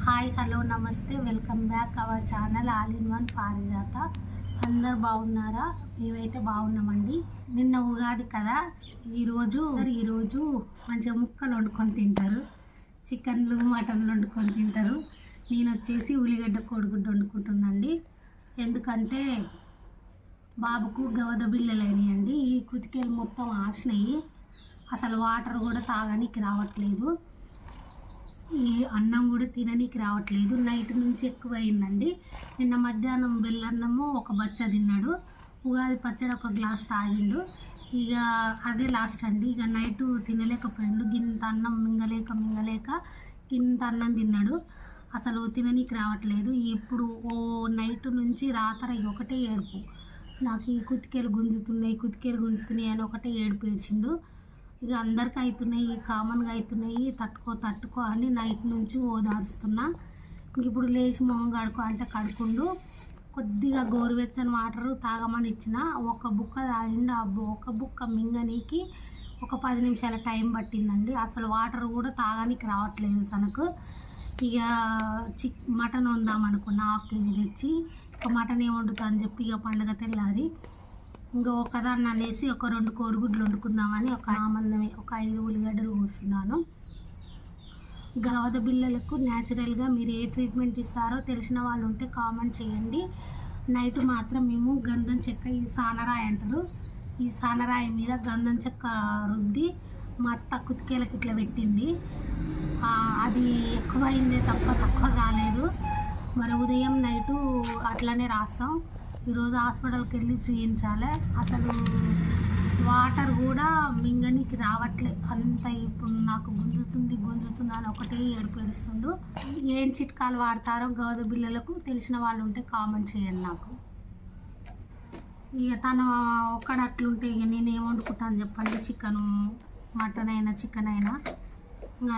Hi hello నమస్తే welcome back our channel all in one పారిజాత. అందరు బాగున్నారా? మేమైతే బాగున్నామండి. నిన్న ఉగాది కదా, ఈరోజు మంచిగా ముక్కలు వండుకొని తింటారు, చికెన్లు మటన్లు వండుకొని తింటారు. నేను వచ్చేసి ఉల్లిగడ్డ కోడిగుడ్డు వండుకుంటున్నాండి. ఎందుకంటే బాబుకు గవద బిళ్ళలైనాయండి. ఈ కుతికేలు మొత్తం ఆసినాయి, అసలు వాటర్ కూడా తాగడానికి రావట్లేదు, ఈ అన్నం కూడా తిననీకి రావట్లేదు. నైట్ నుంచి ఎక్కువ అయిందండి. నిన్న మధ్యాహ్నం బెల్లన్నము ఒక బచ్చ తిన్నాడు, ఉగాది పచ్చడి ఒక గ్లాస్ తాగిండు. ఇక అదే లాస్ట్ అండి. ఇక నైట్ తినలేకపోయాడు, గింత అన్నం మింగలేక గింత అన్నం తిన్నాడు. అసలు తిననీకి రావట్లేదు. ఇప్పుడు నైట్ నుంచి రాత్రి ఒకటే ఏడుపు, నాకు ఈ కుతికేలు గుంజుతున్నాయి అని ఒకటే ఏడుపు ఏడ్చిండు. ఇక అందరికీ అవుతున్నాయి, కామన్గా అవుతున్నాయి, తట్టుకో అని నైట్ నుంచి ఓదారుస్తున్నా. ఇప్పుడు లేచి మొహం కడుకో అంటే కడుకుండు. కొద్దిగా గోరువెచ్చని వాటర్ తాగమని ఇచ్చిన, ఒక బుక్క తాగిండు. ఆ ఒక బుక్క మింగనీకి ఒక 10 నిమిషాల టైం పట్టిందండి. అసలు వాటర్ కూడా తాగడానికి రావట్లేదు తనకు. ఇక మటన్ వందామనుకున్న 1/2 కేజీ తెచ్చి, ఇక మటన్ ఏం వండుతా అని చెప్పి ఇక పండుగ తెల్లారి ఇంకా ఒకదాన్ని అనేసి ఒక 2 కోడిగుడ్లు వండుకుందామని ఒక 5 ఉల్లిగడ్డలు కోస్తున్నాను. గవద బిళ్ళలకు న్యాచురల్గా మీరు ఏ ట్రీట్మెంట్ ఇస్తారో తెలిసిన వాళ్ళు ఉంటే కామెంట్ చేయండి. నైట్ మాత్రం మేము గంధం చెక్క, ఈ సానరాయి అంటారు, ఈ సానరాయి మీద గంధం చెక్క రుద్ది మా అత్త కుతికేలకి ఇట్లా పెట్టింది. అది ఎక్కువైందే తప్ప తక్కువ కాలేదు. మరి ఉదయం నైటు అట్లనే రాస్తాం. ఈరోజు హాస్పిటల్కి వెళ్ళి చూపించాలి. అసలు వాటర్ కూడా మింగనీకి రావట్లేదు అంత. ఇప్పుడు నాకు గుంజుతుంది అని ఒకటే ఏడుస్తుండు. ఏం చిట్కాలు వాడతారో గవద బిళ్ళలకు తెలిసిన వాళ్ళు ఉంటే కామెంట్ చేయండి నాకు. ఇక తను ఒక్కడ అట్లుంటే ఇక నేను ఏం వండుకుంటాను చెప్పండి, చికెన్ మటన్ అయినా చికెన్ అయినా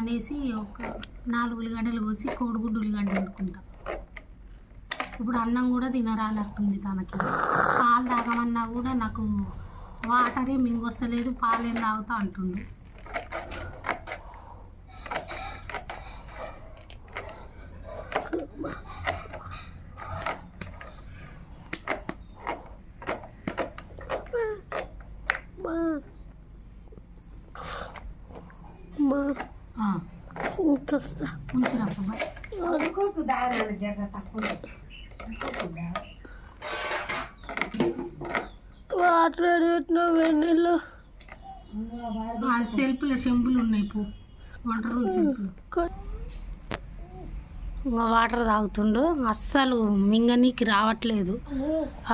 అనేసి ఒక 4 ఉల్లిగడ్డలు కోసి కోడిగుడ్డు ఉల్లిగడ్డ వండుకుంటాం. ఇప్పుడు అన్నం కూడా తినరానట్టుంది తనకి. పాలు తాగమన్నా కూడా నాకు వాటరే మింగొస్తలేదు, పాలేం తాగుతా అంటుండు. సెల్ఫ్లో చెంబులు ఉన్నాయి, వంట రూమ్ సెల్ఫ్లో. ఇంకా వాటర్ తాగుతుండు, అస్సలు మింగనీకి రావట్లేదు.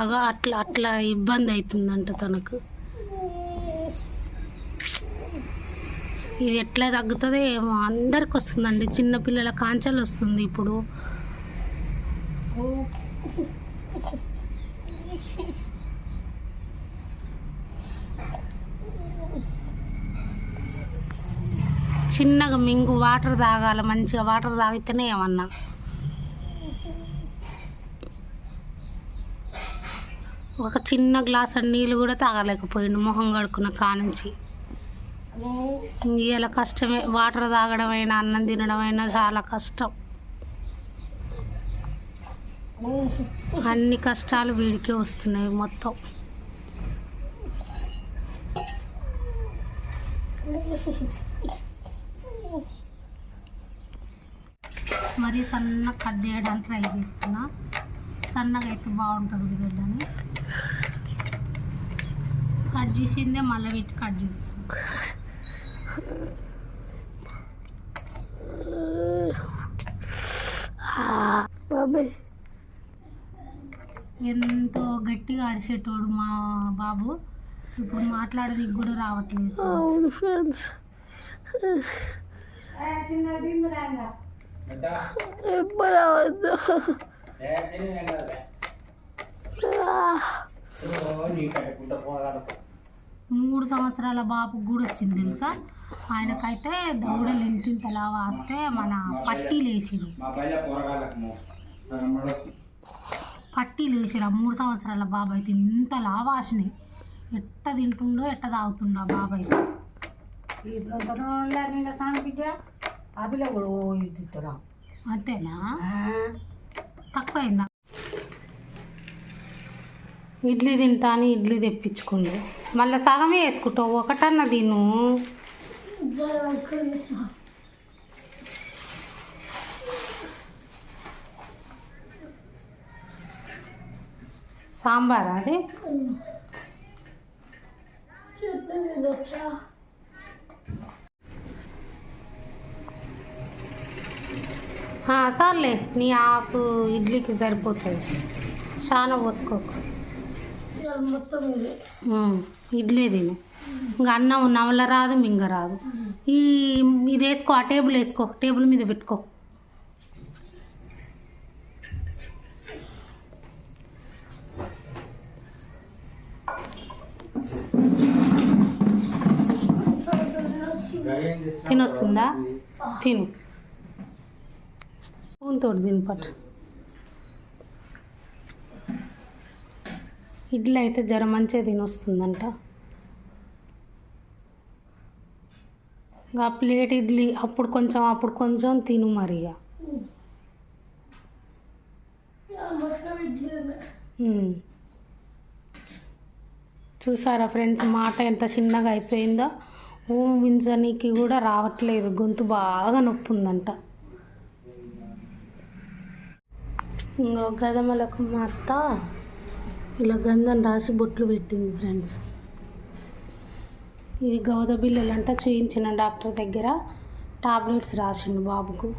అగా అట్లా ఇబ్బంది అవుతుందంట తనకు. ఇది ఎట్లా తగ్గుతుందో ఏమో, అందరికి వస్తుందండి, చిన్నపిల్లల కాంచెలు వస్తుంది ఇప్పుడు. చిన్నగా మింగు, వాటర్ తాగాలి, మంచిగా వాటర్ తాగితేనే ఏమన్నా. ఒక చిన్న గ్లాస్ నీళ్ళు కూడా తాగలేకపోయిండు మొహం కడుక్కున్న కానుంచి. ఇలా కష్టమే, వాటర్ తాగడం అయినా అన్నం తినడం అయినా చాలా కష్టం. అన్ని కష్టాలు వీడికే వస్తున్నాయి మొత్తం. మరి సన్నగా కట్ చేయడానికి ట్రై చేస్తున్నా. సన్నగా అయితే బాగుంటుంది ఉల్లిగడ్డని. కట్ చేసిందే మళ్ళీ పెట్టి కట్ చేస్తాను. ఎంతో గట్టిగా అరిచేటోడు మా బాబు, ఇప్పుడు మాట్లాడడానికి కూడా రావట్లేదు. మూడు సంవత్సరాల బాబు కూడా వచ్చింది తెలుసా. ఆయనకైతే దౌడలు ఇంటింతలా వాస్తే మన పట్టీలు వేసిరు. 3 సంవత్సరాల బాబు అయితే ఇంత లావాసినాయి. ఎట్ట తింటుండో ఎట్ట తాగుతుండో ఆ బాబు అయితే. అంతేనా? తక్కువైందా? ఇడ్లీ తింటా అని ఇడ్లీ తెప్పించుకోండి, మళ్ళీ సగమే వేసుకుంటావు, ఒకటన్నా తిను. సాంబార్ అది సార్లే, నీ ఆకు ఇడ్లీకి సరిపోతుంది, చాలా పోసుకోకు. ఇడ్లీ తిను, ఇంకా అన్నం నవల రాదు మింగ రాదు. ఇది వేసుకో, ఆ టేబుల్ వేసుకో, టేబుల్ మీద పెట్టుకో. తినొస్తుందా? తిను, పూనతోటి తిను పట్టు. ఇడ్లీ అయితే జర మంచిగా తినొస్తుందంట. ఇంకా ప్లేట్ ఇడ్లీ అప్పుడు కొంచెం తిను మరి. చూసారా ఫ్రెండ్స్, మాట ఎంత చిన్నగా అయిపోయిందో. ఊహించనీకి కూడా రావట్లేదు, గొంతు బాగా నొప్పి ఉందంట. ఇంకో గదమలకు మా అత్త ఇలా గంధం రాసి బొట్లు పెట్టింది ఫ్రెండ్స్. ఇవి గౌద బిళ్ళలు అంట, చూయించిన డాక్టర్ దగ్గర టాబ్లెట్స్ రాసిండు బాబుకు.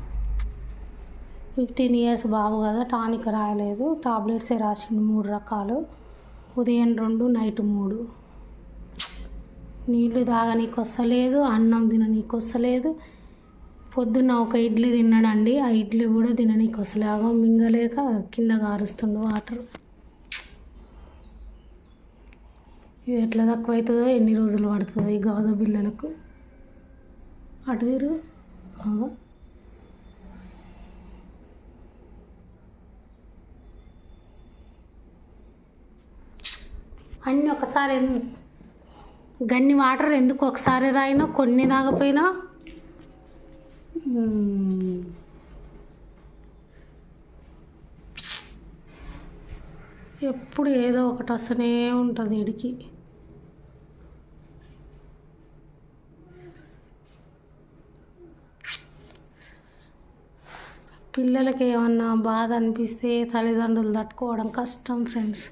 15 years బాబు కదా, టానిక్ రాయలేదు, టాబ్లెట్సే రాసిండు 3 రకాలు, ఉదయం 2 నైట్ 3. నీళ్ళు తాగనీకి వస్తలేదు, అన్నం తిననీకి వస్తలేదు. పొద్దున్న ఒక ఇడ్లీ తిన్నాడండి, ఆ ఇడ్లీ కూడా తిననీకి వస్తలేగా, మింగలేక కింద కారుస్తుండు వాటర్. ఇది ఎట్లా తక్కువ అవుతుందో, ఎన్ని రోజులు పడుతుందో ఈ గౌద బిళ్ళలకు. అటు తీరు అన్నీ ఒకసారి. గన్ని వాటర్ ఎందుకు ఒకసారి తాగినా, కొన్ని తాగపోయినా. ఎప్పుడు ఏదో ఒకటి వస్తూనే ఉంటుంది వీడికి. పిల్లలకి ఏమన్నా బాధ అనిపిస్తే తల్లిదండ్రులు తట్టుకోవడం కష్టం ఫ్రెండ్స్.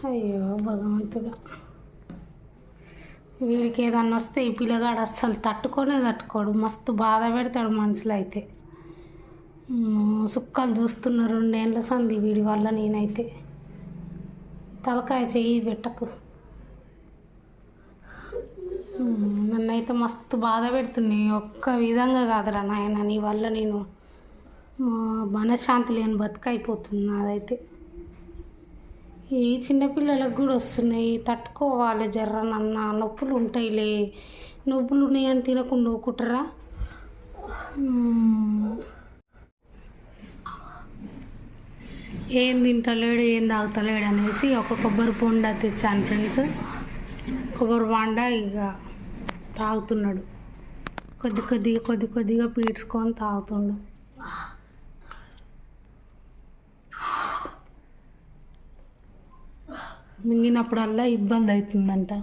అయ్యో భగవంతుడా, వీడికి ఏదన్నా వస్తే ఈ పిల్లగాడు అస్సలు తట్టుకోడు, మస్తు బాధ పెడతాడు మనసులో అయితే. సుక్కలు చూస్తున్న 2 ఏళ్ళ సంది వీడి వల్ల. నేనైతే తలకాయ చెయ్యి పెట్టకు, నన్నైతే మస్తు బాధ పెడుతున్నాయి. ఒక్క విధంగా కాదురా నాయన, నీ వల్ల నేను మనశ్శాంతి లేని బతుకైపోతుంది నాదైతే. ఈ చిన్నపిల్లలకు కూడా వస్తున్నాయి, తట్టుకోవాలి జర్రనన్న. నొప్పులు ఉంటాయిలే, నొప్పులు ఉన్నాయని తినకుండా ఊకుంటారా? ఏం తింటలేడు, ఏం తాగుతలేడు అనేసి ఒక కొబ్బరి బొండా తెచ్చాను ఫ్రెండ్స్. కొబ్బరి బొండా ఇక తాగుతున్నాడు, కొద్ది కొద్దిగా పీడ్చుకొని తాగుతుండు. మింగినప్పుడల్లా ఇబ్బంది అవుతుందంట.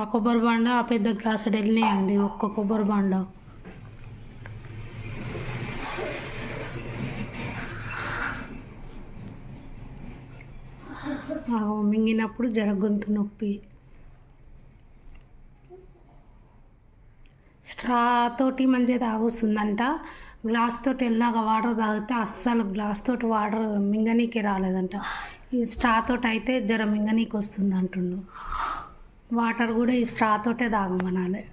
ఆ కొబ్బరి బండ ఆ పెద్ద గ్లాసుడు వెళ్ళినాయండి, ఒక్క కొబ్బరి బండ. మింగినప్పుడు జర గొంతు నొప్పి. స్ట్రా తోటి మంచిగా తాగొస్తుందంట. గ్లాస్ తోటి ఎల్లాగా వాటర్ తాగితే అస్సలు గ్లాస్ తోటి వాటర్ మింగనీకే రాలేదంట. ఈ స్ట్రా తోటి అయితే జర మింగనీకి వస్తుంది అంటుండు. వాటర్ కూడా ఈ స్ట్రా తోటే తాగమనాలి.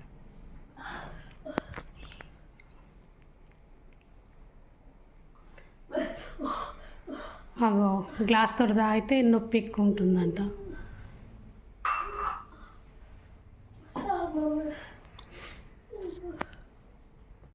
గ్లాస్ తోటి తాగితే నొప్పి ఎక్కువ ఉంటుందంట.